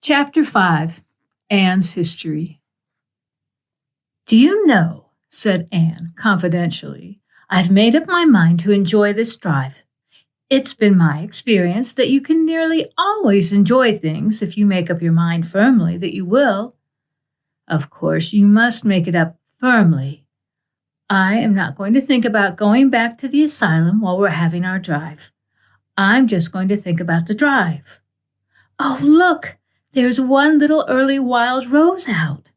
Chapter 5, Anne's History. "Do you know," said Anne confidentially, "I've made up my mind to enjoy this drive. It's been my experience that you can nearly always enjoy things if you make up your mind firmly that you will. Of course, you must make it up firmly. I am not going to think about going back to the asylum while we're having our drive. I'm just going to think about the drive. Oh, look! There's one little early wild rose out.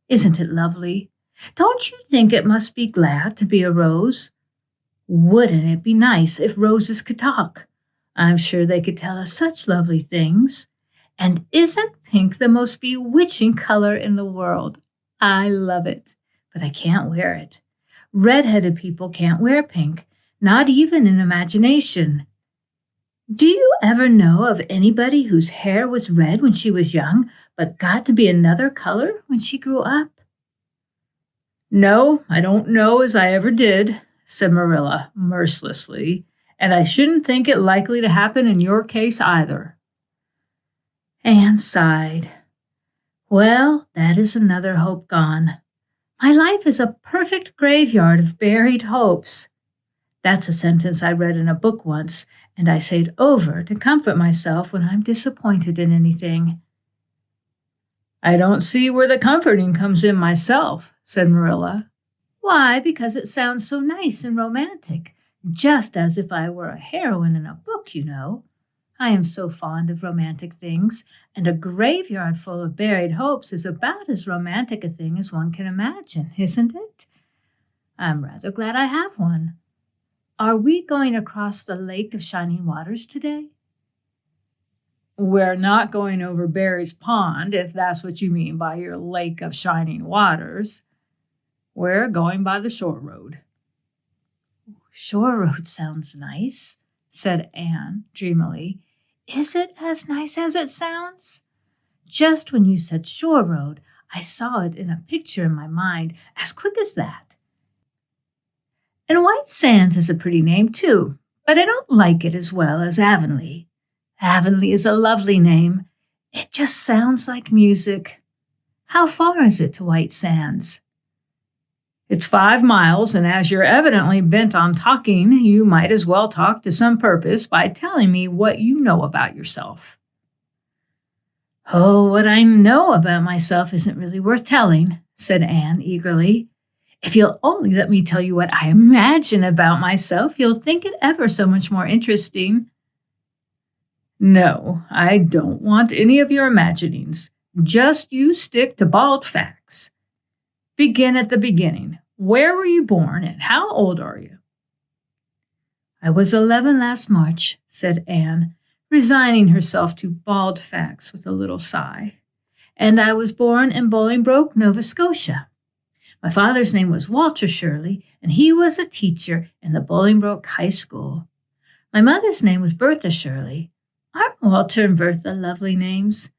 Isn't it lovely? Don't you think it must be glad to be a rose? Wouldn't it be nice if roses could talk? I'm sure they could tell us such lovely things. And isn't pink the most bewitching color in the world? I love it, but I can't wear it. Red-headed people can't wear pink, not even in imagination. Do you ever know of anybody whose hair was red when she was young, but got to be another color when she grew up?" "No, I don't know as I ever did," said Marilla mercilessly, "and I shouldn't think it likely to happen in your case either." Anne sighed. "Well, that is another hope gone. My life is a perfect graveyard of buried hopes." That's a sentence I read in a book once, and I say it over to comfort myself when I'm disappointed in anything. "I don't see where the comforting comes in myself," said Marilla. "Why, because it sounds so nice and romantic, just as if I were a heroine in a book, you know. I am so fond of romantic things, and a graveyard full of buried hopes is about as romantic a thing as one can imagine, isn't it? I'm rather glad I have one. Are we going across the Lake of Shining Waters today?" "We're not going over Barry's Pond, if that's what you mean by your Lake of Shining Waters. We're going by the shore road." "Shore road sounds nice," said Anne dreamily. "Is it as nice as it sounds? Just when you said shore road, I saw it in a picture in my mind as quick as that. And White Sands is a pretty name, too, but I don't like it as well as Avonlea. Avonlea is a lovely name. It just sounds like music. How far is it to White Sands?" "It's 5 miles, and as you're evidently bent on talking, you might as well talk to some purpose by telling me what you know about yourself." "Oh, what I know about myself isn't really worth telling," said Anne eagerly. "If you'll only let me tell you what I imagine about myself, you'll think it ever so much more interesting." "No, I don't want any of your imaginings. Just you stick to bald facts. Begin at the beginning. Where were you born and how old are you?" "I was 11 last March," said Anne, resigning herself to bald facts with a little sigh. "And I was born in Bolingbroke, Nova Scotia. My father's name was Walter Shirley, and he was a teacher in the Bolingbroke High School. My mother's name was Bertha Shirley. Aren't Walter and Bertha lovely names?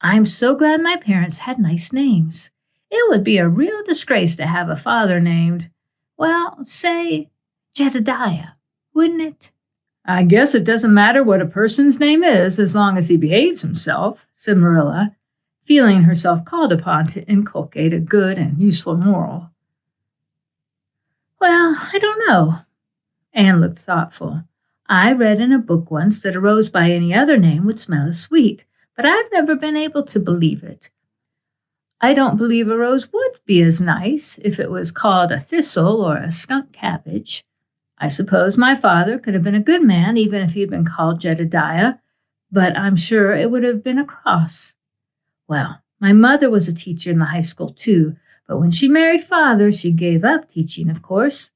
I'm so glad my parents had nice names. It would be a real disgrace to have a father named, well, say, Jedediah, wouldn't it?" "I guess it doesn't matter what a person's name is as long as he behaves himself," said Marilla, feeling herself called upon to inculcate a good and useful moral. "Well, I don't know." Anne looked thoughtful. "I read in a book once that a rose by any other name would smell as sweet, but I've never been able to believe it. I don't believe a rose would be as nice if it was called a thistle or a skunk cabbage. I suppose my father could have been a good man even if he'd been called Jedediah, but I'm sure it would have been a cross. Well, my mother was a teacher in the high school too, but when she married father, she gave up teaching, of course.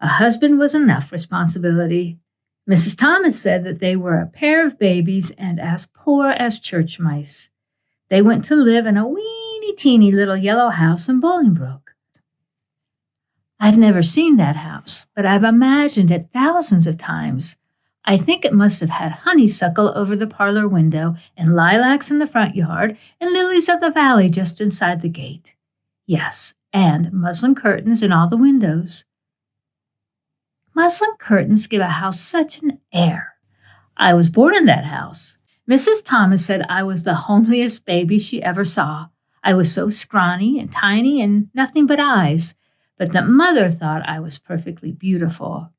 A husband was enough responsibility. Mrs. Thomas said that they were a pair of babies and as poor as church mice. They went to live in a weeny-teeny little yellow house in Bolingbroke. I've never seen that house, but I've imagined it thousands of times. I think it must have had honeysuckle over the parlor window and lilacs in the front yard and lilies of the valley just inside the gate. Yes, and muslin curtains in all the windows. Muslin curtains give a house such an air. I was born in that house. Mrs. Thomas said I was the homeliest baby she ever saw. I was so scrawny and tiny and nothing but eyes, but that Mother thought I was perfectly beautiful.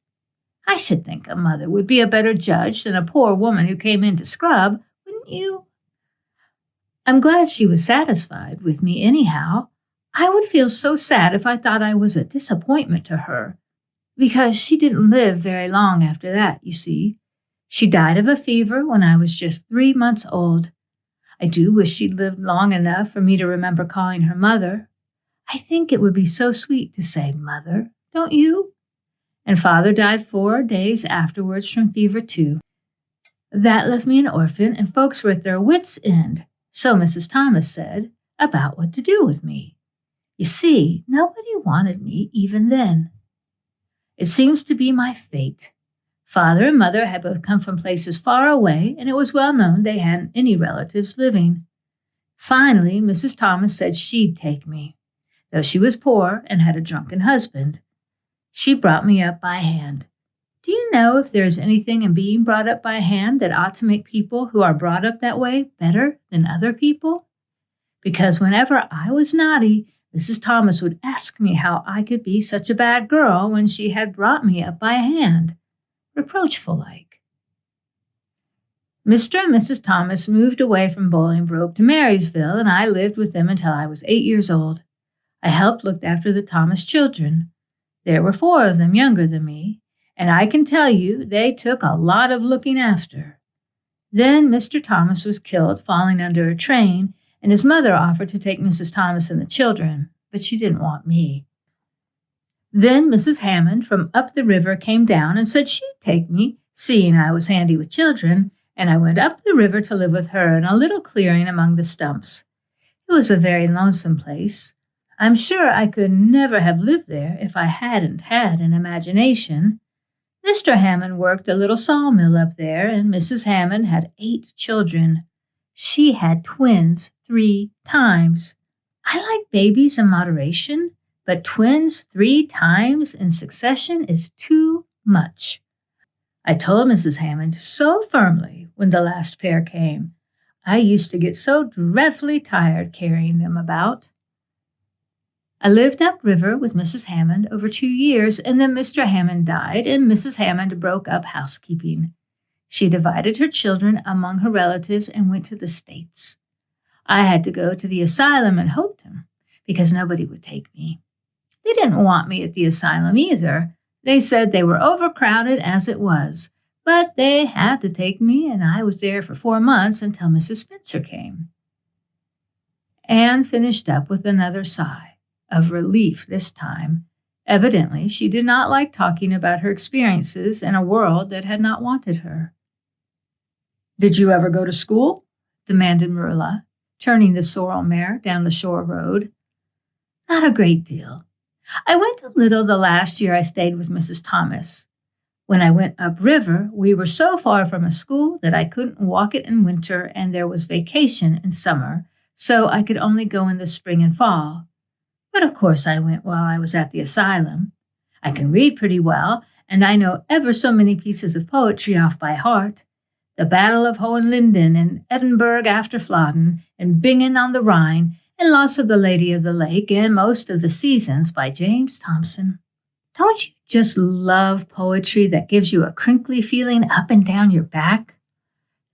I should think a mother would be a better judge than a poor woman who came in to scrub, wouldn't you? I'm glad she was satisfied with me anyhow. I would feel so sad if I thought I was a disappointment to her, because she didn't live very long after that, you see. She died of a fever when I was just 3 months old. I do wish she'd lived long enough for me to remember calling her Mother. I think it would be so sweet to say Mother, don't you? And Father died 4 days afterwards from fever, too. That left me an orphan, and folks were at their wits' end, so Mrs. Thomas said, about what to do with me. You see, nobody wanted me even then. It seems to be my fate. Father and Mother had both come from places far away, and it was well known they hadn't any relatives living. Finally, Mrs. Thomas said she'd take me, though she was poor and had a drunken husband. She brought me up by hand. Do you know if there is anything in being brought up by hand that ought to make people who are brought up that way better than other people? Because whenever I was naughty, Mrs. Thomas would ask me how I could be such a bad girl when she had brought me up by hand, reproachful-like. Mr. and Mrs. Thomas moved away from Bolingbroke to Marysville, and I lived with them until I was 8 years old. I helped look after the Thomas children. There were 4 of them younger than me, and I can tell you they took a lot of looking after. Then Mr. Thomas was killed falling under a train, and his mother offered to take Mrs. Thomas and the children, but she didn't want me. Then Mrs. Hammond from up the river came down and said she'd take me, seeing I was handy with children, and I went up the river to live with her in a little clearing among the stumps. It was a very lonesome place. I'm sure I could never have lived there if I hadn't had an imagination. Mr. Hammond worked a little sawmill up there, and Mrs. Hammond had 8 children. She had twins 3 times. I like babies in moderation, but twins 3 times in succession is too much. I told Mrs. Hammond so firmly when the last pair came. I used to get so dreadfully tired carrying them about. I lived upriver with Mrs. Hammond over 2 years, and then Mr. Hammond died, and Mrs. Hammond broke up housekeeping. She divided her children among her relatives and went to the States. I had to go to the asylum in Houghton because nobody would take me. They didn't want me at the asylum either. They said they were overcrowded as it was, but they had to take me, and I was there for 4 months until Mrs. Spencer came. Anne finished up with another sigh, of relief this time. Evidently, she did not like talking about her experiences in a world that had not wanted her. "Did you ever go to school?" demanded Marilla, turning the sorrel mare down the shore road. "Not a great deal. I went a little the last year I stayed with Mrs. Thomas. When I went upriver, we were so far from a school that I couldn't walk it in winter, and there was vacation in summer, so I could only go in the spring and fall. But of course I went while I was at the asylum. I can read pretty well, and I know ever so many pieces of poetry off by heart. The Battle of Hohenlinden, and Edinburgh after Flodden, and Bingen on the Rhine, and lots of The Lady of the Lake, and most of the Seasons by James Thomson. Don't you just love poetry that gives you a crinkly feeling up and down your back?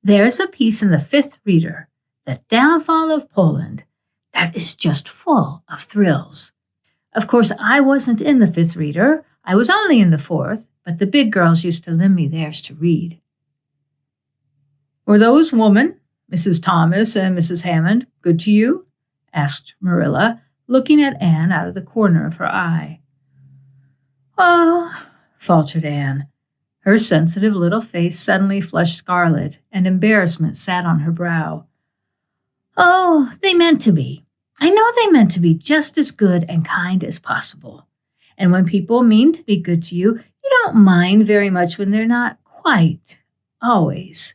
There's a piece in the 5th Reader, The Downfall of Poland, that is just full of thrills. Of course, I wasn't in the 5th Reader. I was only in the 4th, but the big girls used to lend me theirs to read." "Were those women, Mrs. Thomas and Mrs. Hammond, good to you?" asked Marilla, looking at Anne out of the corner of her eye. "Oh," faltered Anne. Her sensitive little face suddenly flushed scarlet, and embarrassment sat on her brow. "Oh, they meant to be. I know they meant to be just as good and kind as possible. And when people mean to be good to you, you don't mind very much when they're not quite, always.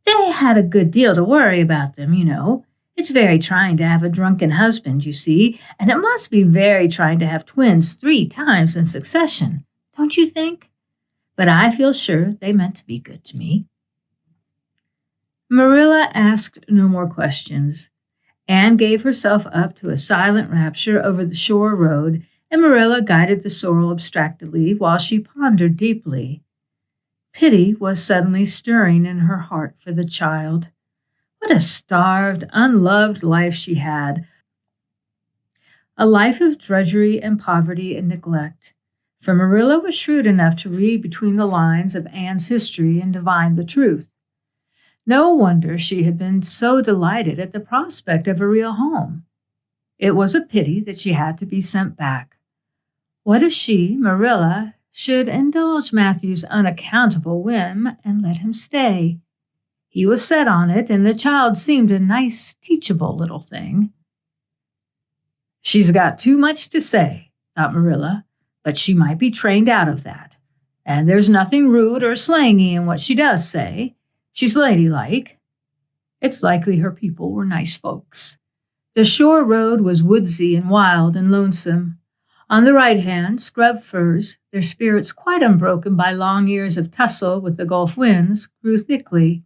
They had a good deal to worry about them, you know. It's very trying to have a drunken husband, you see, and it must be very trying to have twins 3 times in succession, don't you think? But I feel sure they meant to be good to me." Marilla asked no more questions. Anne gave herself up to a silent rapture over the shore road, and Marilla guided the sorrel abstractedly while she pondered deeply. Pity was suddenly stirring in her heart for the child. What a starved, unloved life she had. A life of drudgery and poverty and neglect. For Marilla was shrewd enough to read between the lines of Anne's history and divine the truth. No wonder she had been so delighted at the prospect of a real home. It was a pity that she had to be sent back. What if she, Marilla, should indulge Matthew's unaccountable whim and let him stay? He was set on it, and the child seemed a nice, teachable little thing. She's got too much to say, thought Marilla, but she might be trained out of that. And there's nothing rude or slangy in what she does say. She's ladylike. It's likely her people were nice folks. The shore road was woodsy and wild and lonesome. On the right hand, scrub firs, their spirits quite unbroken by long years of tussle with the Gulf winds, grew thickly.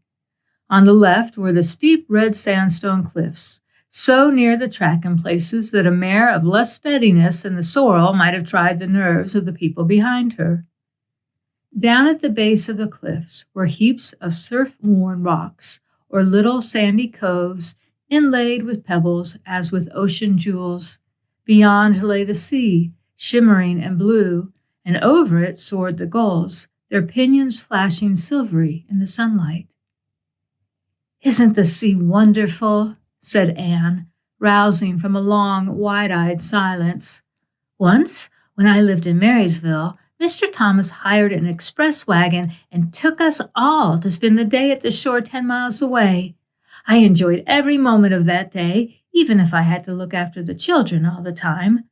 On the left were the steep red sandstone cliffs, so near the track in places that a mare of less steadiness than the sorrel might have tried the nerves of the people behind her. Down at the base of the cliffs were heaps of surf-worn rocks or little sandy coves inlaid with pebbles as with ocean jewels. Beyond lay the sea, shimmering and blue, and over it soared the gulls, their pinions flashing silvery in the sunlight. "Isn't the sea wonderful?" said Anne, rousing from a long, wide-eyed silence. "Once, when I lived in Marysville, Mr. Thomas hired an express wagon and took us all to spend the day at the shore 10 miles away. I enjoyed every moment of that day, even if I had to look after the children all the time.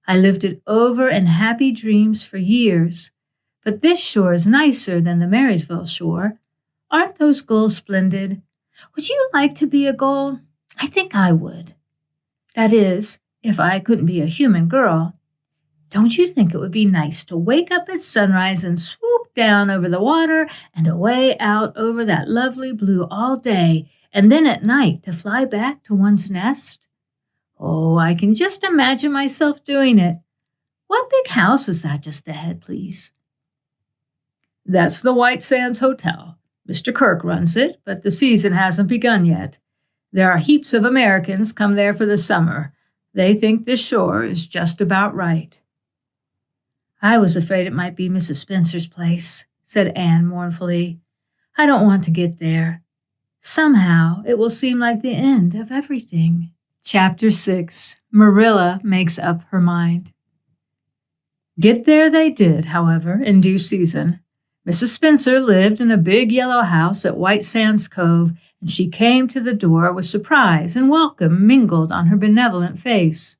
I lived it over in happy dreams for years. But this shore is nicer than the Marysville shore. Aren't those gulls splendid? Would you like to be a gull? I think I would. That is, if I couldn't be a human girl. Don't you think it would be nice to wake up at sunrise and swoop down over the water and away out over that lovely blue all day, and then at night to fly back to one's nest? Oh, I can just imagine myself doing it. What big house is that just ahead, please?" "That's the White Sands Hotel. Mr. Kirk runs it, but the season hasn't begun yet. There are heaps of Americans come there for the summer. They think this shore is just about right." "I was afraid it might be Mrs. Spencer's place," said Anne mournfully. "I don't want to get there. Somehow it will seem like the end of everything." Chapter 6. Marilla Makes Up Her Mind. Get there they did, however, in due season. Mrs. Spencer lived in a big yellow house at White Sands Cove, and she came to the door with surprise and welcome mingled on her benevolent face.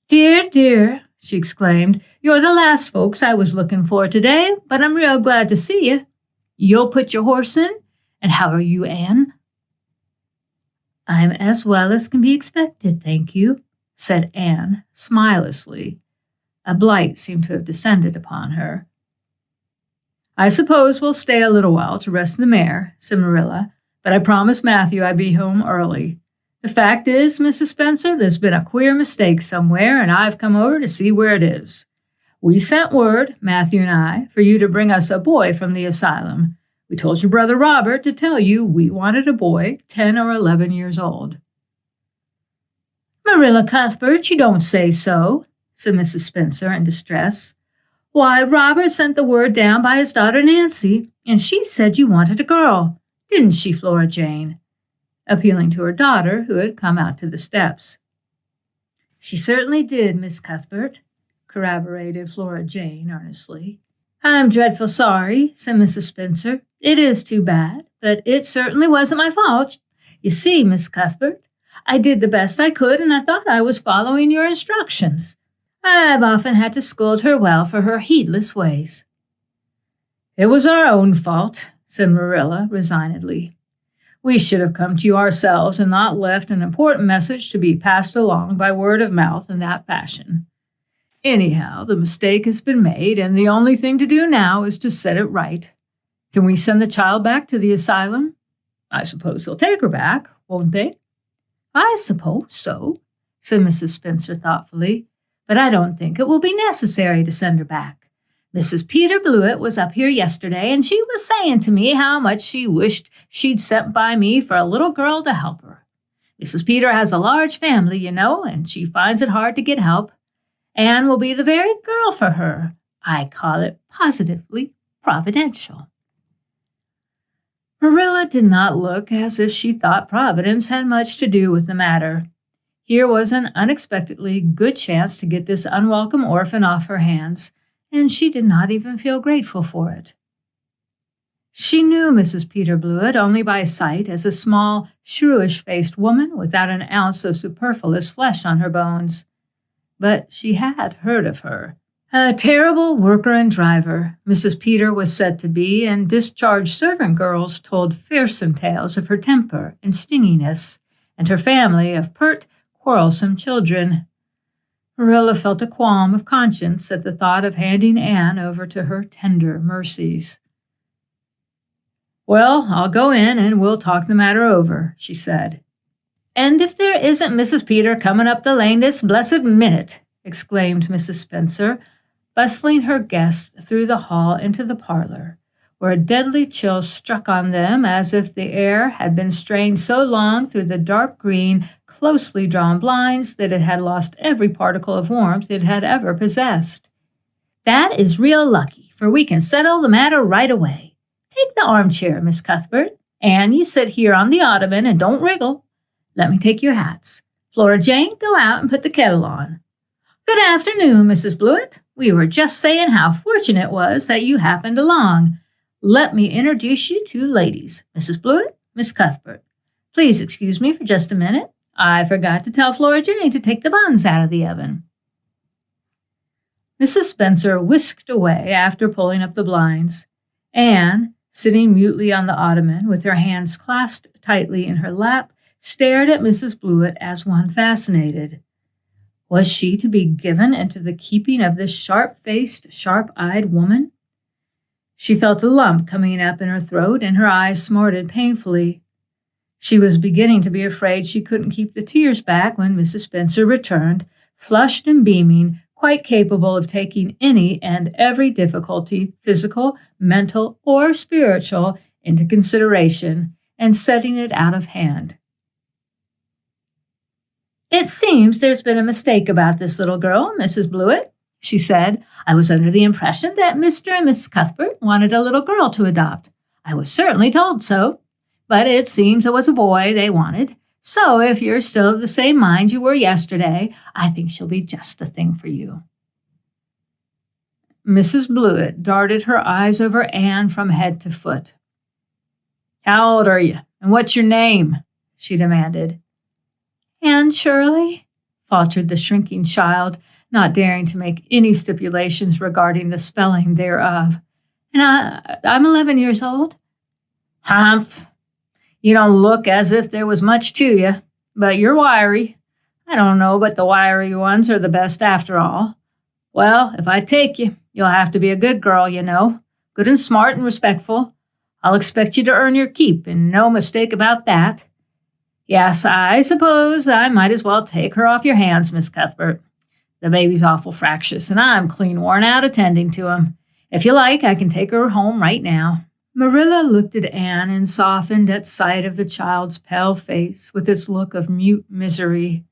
"Dear, dear," she exclaimed, "you're the last folks I was looking for today, but I'm real glad to see you. You'll put your horse in? And how are you, Anne?" "I'm as well as can be expected, thank you," said Anne, smilelessly. A blight seemed to have descended upon her. "I suppose we'll stay a little while to rest the mare," said Marilla, "but I promised Matthew I'd be home early. The fact is, Mrs. Spencer, there's been a queer mistake somewhere, and I've come over to see where it is. We sent word, Matthew and I, for you to bring us a boy from the asylum. We told your brother Robert to tell you we wanted a boy 10 or 11 years old." "Marilla Cuthbert, you don't say so," said Mrs. Spencer in distress. "Why, Robert sent the word down by his daughter Nancy, and she said you wanted a girl. Didn't she, Flora Jane?" appealing to her daughter, who had come out to the steps. "She certainly did, Miss Cuthbert," corroborated Flora Jane earnestly. "I'm dreadful sorry," said Mrs. Spencer. "It is too bad, but it certainly wasn't my fault. You see, Miss Cuthbert, I did the best I could, and I thought I was following your instructions. I've often had to scold her well for her heedless ways." "It was our own fault," said Marilla resignedly. "We should have come to you ourselves and not left an important message to be passed along by word of mouth in that fashion. Anyhow, the mistake has been made, and the only thing to do now is to set it right. Can we send the child back to the asylum?" I suppose they'll take her back, won't they? I suppose so, said Mrs. Spencer thoughtfully, but I don't think it will be necessary to send her back. Mrs. Peter Blewett was up here yesterday, and she was saying to me how much she wished she'd sent by me for a little girl to help her. Mrs. Peter has a large family, you know, and she finds it hard to get help. Anne will be the very girl for her. I call it positively providential. Marilla did not look as if she thought Providence had much to do with the matter. Here was an unexpectedly good chance to get this unwelcome orphan off her hands, and she did not even feel grateful for it. She knew Mrs. Peter Blewett only by sight as a small, shrewish-faced woman without an ounce of superfluous flesh on her bones. But she had heard of her. A terrible worker and driver, Mrs. Peter was said to be, and discharged servant girls told fearsome tales of her temper and stinginess, and her family of pert, quarrelsome children. Marilla felt a qualm of conscience at the thought of handing Anne over to her tender mercies. Well, I'll go in and we'll talk the matter over, she said. And if there isn't Mrs. Peter coming up the lane this blessed minute, exclaimed Mrs. Spencer, bustling her guests through the hall into the parlor, where a deadly chill struck on them as if the air had been strained so long through the dark green, closely drawn blinds that it had lost every particle of warmth it had ever possessed. That is real lucky, for we can settle the matter right away. Take the armchair, Miss Cuthbert, and you sit here on the ottoman and don't wriggle. Let me take your hats. Flora Jane, go out and put the kettle on. Good afternoon, Mrs. Blewett. We were just saying how fortunate it was that you happened along. Let me introduce you to ladies. Mrs. Blewett, Miss Cuthbert. Please excuse me for just a minute. I forgot to tell Flora Jane to take the buns out of the oven. Mrs. Spencer whisked away after pulling up the blinds. Anne, sitting mutely on the ottoman with her hands clasped tightly in her lap, stared at Mrs. Blewett as one fascinated. Was she to be given into the keeping of this sharp-faced, sharp-eyed woman? She felt a lump coming up in her throat, and her eyes smarted painfully. She was beginning to be afraid she couldn't keep the tears back when Mrs. Spencer returned, flushed and beaming, quite capable of taking any and every difficulty, physical, mental, or spiritual, into consideration, and setting it out of hand. It seems there's been a mistake about this little girl, Mrs. Blewett, she said. I was under the impression that Mr. and Miss Cuthbert wanted a little girl to adopt. I was certainly told so, but it seems it was a boy they wanted. So if you're still of the same mind you were yesterday, I think she'll be just the thing for you. Mrs. Blewett darted her eyes over Anne from head to foot. How old are you, and what's your name? She demanded. Anne Shirley, faltered the shrinking child, not daring to make any stipulations regarding the spelling thereof. And I'm 11 years old. Humph. You don't look as if there was much to you, but you're wiry. I don't know, but the wiry ones are the best after all. Well, if I take you, you'll have to be a good girl, you know, good and smart and respectful. I'll expect you to earn your keep, and no mistake about that. Yes, I suppose I might as well take her off your hands, Miss Cuthbert. The baby's awful fractious, and I'm clean worn out attending to him. If you like, I can take her home right now. Marilla looked at Anne and softened at sight of the child's pale face with its look of mute misery,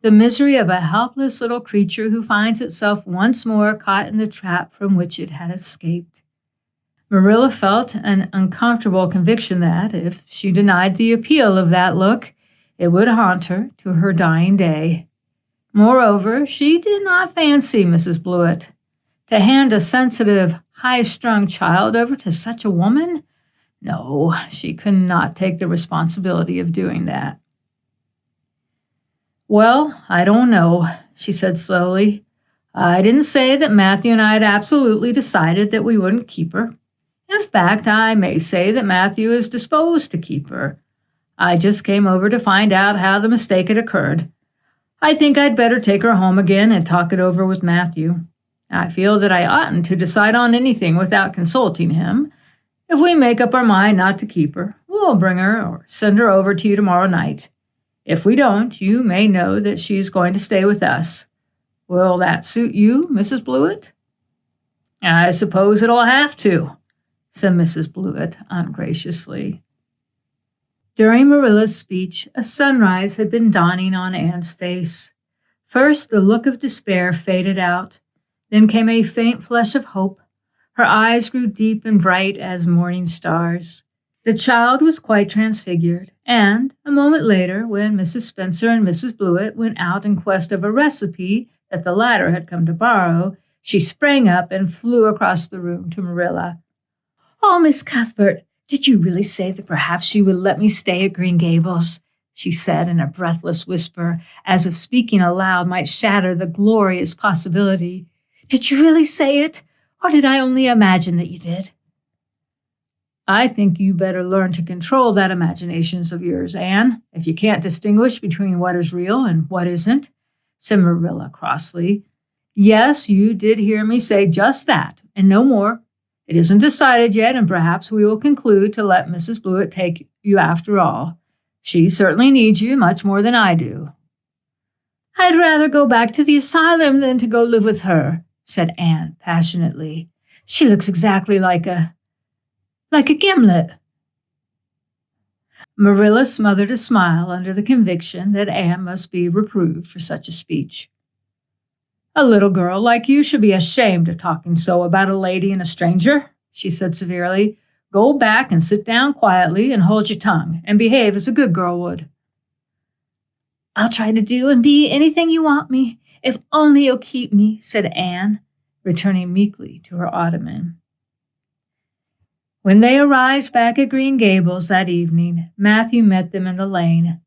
the misery of a helpless little creature who finds itself once more caught in the trap from which it had escaped. Marilla felt an uncomfortable conviction that, if she denied the appeal of that look, it would haunt her to her dying day. Moreover, she did not fancy Mrs. Blewett. To hand a sensitive, high-strung child over to such a woman? No, she could not take the responsibility of doing that. Well, I don't know, she said slowly. I didn't say that Matthew and I had absolutely decided that we wouldn't keep her. In fact, I may say that Matthew is disposed to keep her. I just came over to find out how the mistake had occurred. I think I'd better take her home again and talk it over with Matthew. I feel that I oughtn't to decide on anything without consulting him. If we make up our mind not to keep her, we'll bring her or send her over to you tomorrow night. If we don't, you may know that she is going to stay with us. Will that suit you, Mrs. Blewett?" "I suppose it'll have to," said Mrs. Blewett ungraciously. During Marilla's speech, a sunrise had been dawning on Anne's face. First, the look of despair faded out. Then came a faint flush of hope. Her eyes grew deep and bright as morning stars. The child was quite transfigured, and a moment later, when Mrs. Spencer and Mrs. Blewett went out in quest of a recipe that the latter had come to borrow, she sprang up and flew across the room to Marilla. "Oh, Miss Cuthbert, did you really say that perhaps you would let me stay at Green Gables?" she said in a breathless whisper, as if speaking aloud might shatter the glorious possibility. "Did you really say it, or did I only imagine that you did?" "I think you better learn to control that imaginations of yours, Anne, if you can't distinguish between what is real and what isn't," said Marilla crossly. "Yes, you did hear me say just that, and no more. It isn't decided yet, and perhaps we will conclude to let Mrs. Blewett take you after all. She certainly needs you much more than I do." "I'd rather go back to the asylum than to go live with her," said Anne passionately. "She looks exactly like a gimlet." Marilla smothered a smile under the conviction that Anne must be reproved for such a speech. "A little girl like you should be ashamed of talking so about a lady and a stranger," she said severely. "Go back and sit down quietly and hold your tongue and behave as a good girl would." "I'll try to do and be anything you want me, if only you'll keep me," said Anne, returning meekly to her ottoman. When they arrived back at Green Gables that evening, Matthew met them in the lane.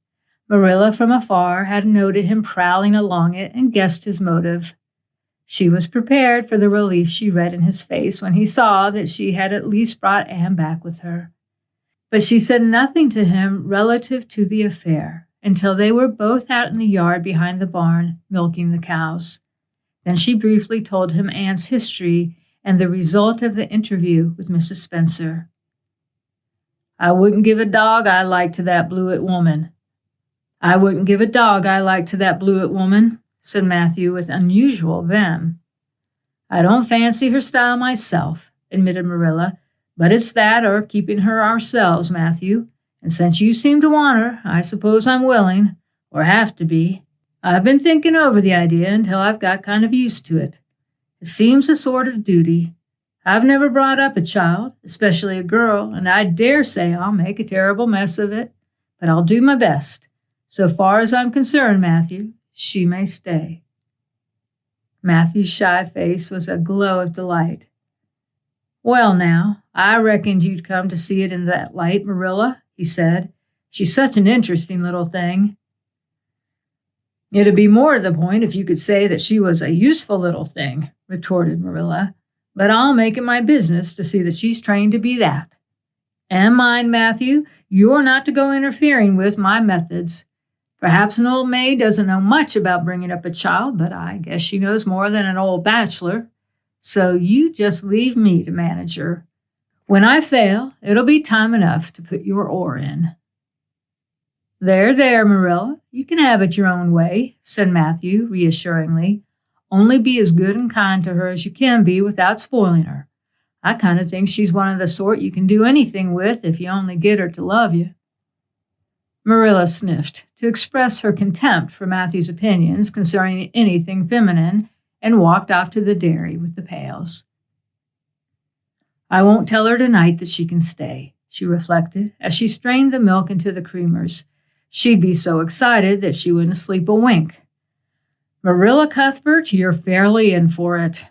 Marilla from afar had noted him prowling along it and guessed his motive. She was prepared for the relief she read in his face when he saw that she had at least brought Anne back with her. But she said nothing to him relative to the affair until they were both out in the yard behind the barn, milking the cows. Then she briefly told him Anne's history and the result of the interview with Mrs. Spencer. "I wouldn't give a dog I liked to that Blewett woman," said Matthew with unusual vim. "I don't fancy her style myself," admitted Marilla, "but it's that or keeping her ourselves, Matthew. And since you seem to want her, I suppose I'm willing, or have to be. I've been thinking over the idea until I've got kind of used to it. It seems a sort of duty. I've never brought up a child, especially a girl, and I dare say I'll make a terrible mess of it, but I'll do my best. So far as I'm concerned, Matthew, she may stay." Matthew's shy face was a glow of delight. "Well now, I reckoned you'd come to see it in that light, Marilla," he said. "She's such an interesting little thing." "It'd be more to the point if you could say that she was a useful little thing," retorted Marilla. "But I'll make it my business to see that she's trained to be that. And mind, Matthew, you're not to go interfering with my methods. Perhaps an old maid doesn't know much about bringing up a child, but I guess she knows more than an old bachelor. So you just leave me to manage her. When I fail, it'll be time enough to put your oar in." There, Marilla, you can have it your own way," said Matthew reassuringly. "Only be as good and kind to her as you can be without spoiling her. I kind of think she's one of the sort you can do anything with if you only get her to love you." Marilla sniffed to express her contempt for Matthew's opinions concerning anything feminine and walked off to the dairy with the pails. "I won't tell her tonight that she can stay," she reflected as she strained the milk into the creamers. "She'd be so excited that she wouldn't sleep a wink. Marilla Cuthbert, you're fairly in for it.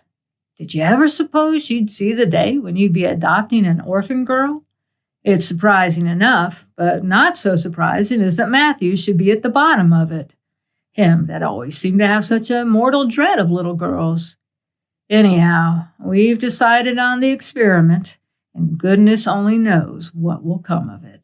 Did you ever suppose you'd see the day when you'd be adopting an orphan girl? It's surprising enough, but not so surprising is that Matthew should be at the bottom of it. Him that always seemed to have such a mortal dread of little girls. Anyhow, we've decided on the experiment, and goodness only knows what will come of it."